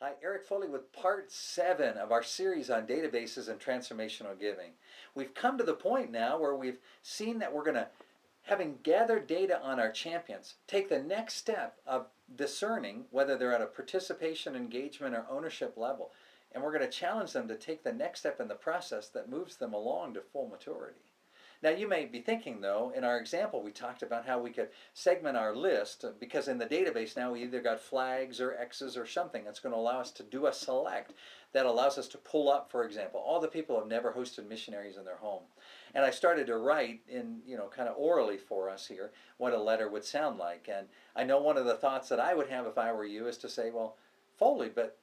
Hi, Eric Foley with part 7 of our series on databases and transformational giving. We've come to the point now where we've seen that we're going to, having gathered data on our champions, take the next step of discerning whether they're at a participation, engagement, or ownership level. And we're going to challenge them to take the next step in the process that moves them along to full maturity. Now you may be thinking though, in our example we talked about how we could segment our list, because in the database now we either got flags or X's or something that's going to allow us to do a select that allows us to pull up, for example, all the people who have never hosted missionaries in their home. And I started to write in, kind of orally for us here what a letter would sound like. And I know one of the thoughts that I would have if I were you is to say, well, Foley, but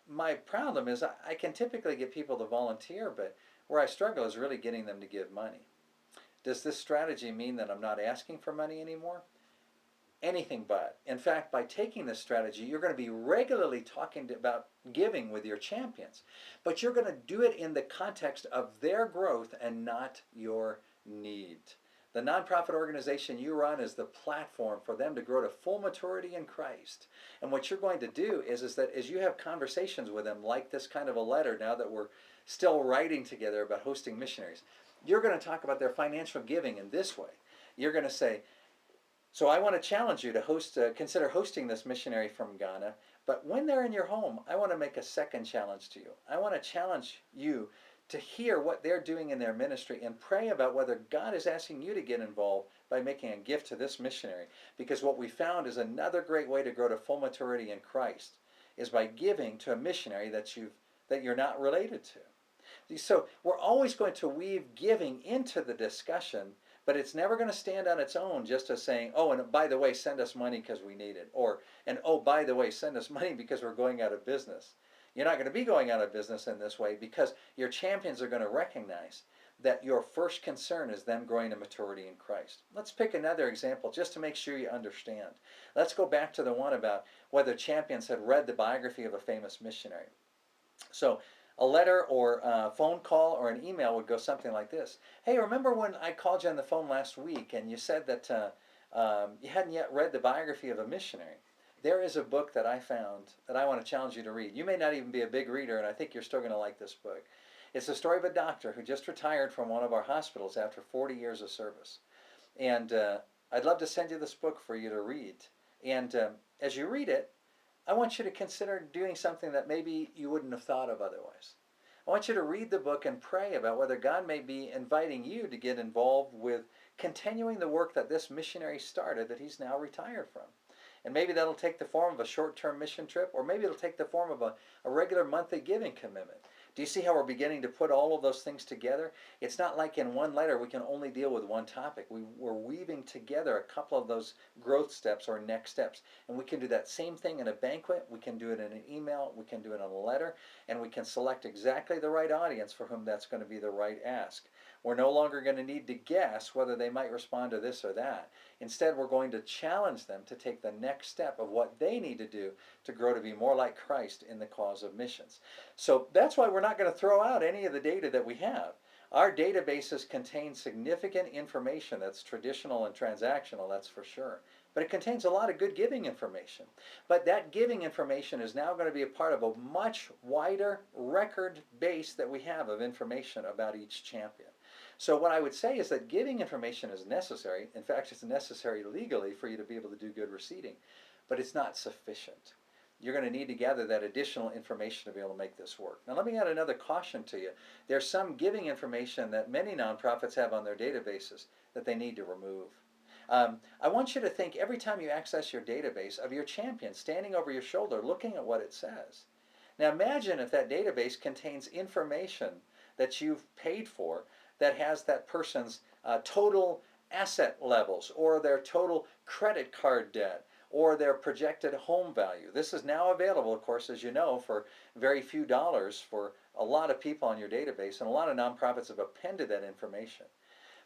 my problem is I can typically get people to volunteer, but where I struggle is really getting them to give money. Does this strategy mean that I'm not asking for money anymore? Anything but. In fact, by taking this strategy, you're going to be regularly talking about giving with your champions. But you're going to do it in the context of their growth and not your need. The nonprofit organization you run is the platform for them to grow to full maturity in Christ. And what you're going to do is that as you have conversations with them, like this kind of a letter now that we're still writing together about hosting missionaries, you're going to talk about their financial giving in this way. You're going to say, so I want to challenge you to consider hosting this missionary from Ghana, but when they're in your home, I want to make a second challenge to you. I want to challenge you to hear what they're doing in their ministry and pray about whether God is asking you to get involved by making a gift to this missionary. Because what we found is another great way to grow to full maturity in Christ is by giving to a missionary that you're not related to. So we're always going to weave giving into the discussion, but it's never going to stand on its own just as saying, oh, and by the way, send us money because we need it. And oh, by the way, send us money because we're going out of business. You're not going to be going out of business in this way because your champions are going to recognize that your first concern is them growing to maturity in Christ. Let's pick another example just to make sure you understand. Let's go back to the one about whether champions had read the biography of a famous missionary. So a letter or a phone call or an email would go something like this. Hey, remember when I called you on the phone last week and you said that you hadn't yet read the biography of a missionary? There is a book that I found that I want to challenge you to read. You may not even be a big reader, and I think you're still going to like this book. It's the story of a doctor who just retired from one of our hospitals after 40 years of service. And I'd love to send you this book for you to read. And as you read it, I want you to consider doing something that maybe you wouldn't have thought of otherwise. I want you to read the book and pray about whether God may be inviting you to get involved with continuing the work that this missionary started that he's now retired from. And maybe that'll take the form of a short-term mission trip, or maybe it'll take the form of a regular monthly giving commitment. Do you see how we're beginning to put all of those things together? It's not like in one letter we can only deal with one topic. We're weaving together a couple of those growth steps or next steps. And we can do that same thing in a banquet. We can do it in an email. We can do it in a letter. And we can select exactly the right audience for whom that's going to be the right ask. We're no longer going to need to guess whether they might respond to this or that. Instead, we're going to challenge them to take the next step of what they need to do to grow to be more like Christ in the cause of missions. So that's why we're not going to throw out any of the data that we have. Our databases contain significant information that's traditional and transactional, that's for sure. But it contains a lot of good giving information. But that giving information is now going to be a part of a much wider record base that we have of information about each champion. So what I would say is that giving information is necessary. In fact, it's necessary legally for you to be able to do good receipting. But it's not sufficient. You're going to need to gather that additional information to be able to make this work. Now let me add another caution to you. There's some giving information that many nonprofits have on their databases that they need to remove. I want you to think every time you access your database of your champion standing over your shoulder looking at what it says. Now imagine if that database contains information that you've paid for that has that person's total asset levels or their total credit card debt or their projected home value. This is now available, of course, as you know, for very few dollars for a lot of people on your database, and a lot of nonprofits have appended that information.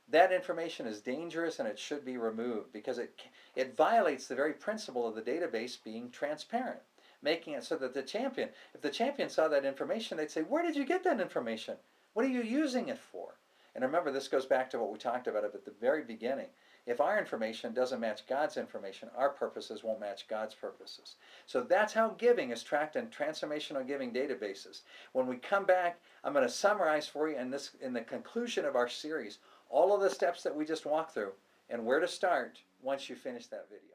That information is dangerous and it should be removed because it violates the very principle of the database being transparent, making it so that if the champion saw that information, they'd say, where did you get that information? What are you using it for? And remember, this goes back to what we talked about at the very beginning. If our information doesn't match God's information, our purposes won't match God's purposes. So that's how giving is tracked in transformational giving databases. When we come back, I'm going to summarize for you in the conclusion of our series all of the steps that we just walked through and where to start once you finish that video.